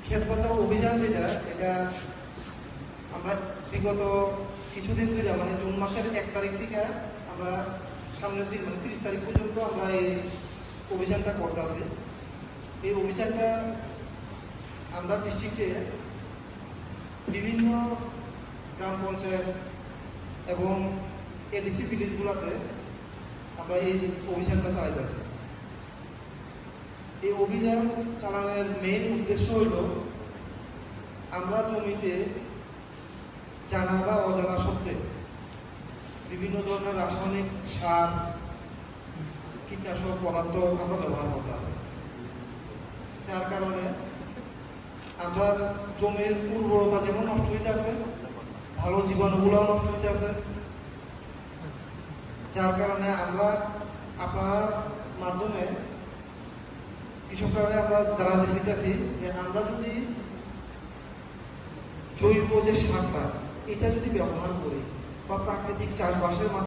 ক্ষেত বাঁচাও অভিযান যেটা, এটা আমরা বিগত কিছুদিন ধরে মানে জুন মাসের 1 তারিখ থেকে আমরা সামনের দিন মানে 30 তারিখ পর্যন্ত আমরা এই অভিযানটা করতেছি। এই অভিযানটা আমরা ডিস্ট্রিক্টে বিভিন্ন গ্রাম পঞ্চায়েত এবং এডিসি ভিলেজগুলোতে আমরা এই অভিযানটা চালাইতেছি। এই অভিযান চালানোর মেইন উদ্দেশ্য হইল আমরা জমিতে জানা বা অজানা সত্ত্বে বিভিন্ন ধরনের রাসায়নিক সার, কীটনাশক পদার্থ আমরা ব্যবহার করতেছি, যার কারণে আমরা জমির উর্বরতা যেমন নষ্ট হইতে আছে, ভালো জীবাণুগুলো নষ্ট হইতে আছে। যার কারণে আমরা আপনার মাধ্যমে কৃষকরা আমরা জানাতে চাইতেছি যে আমরা যদি জৈব যে সারটা এটা যদি ব্যবহার করি বা প্রাকৃতিক চাষবাসের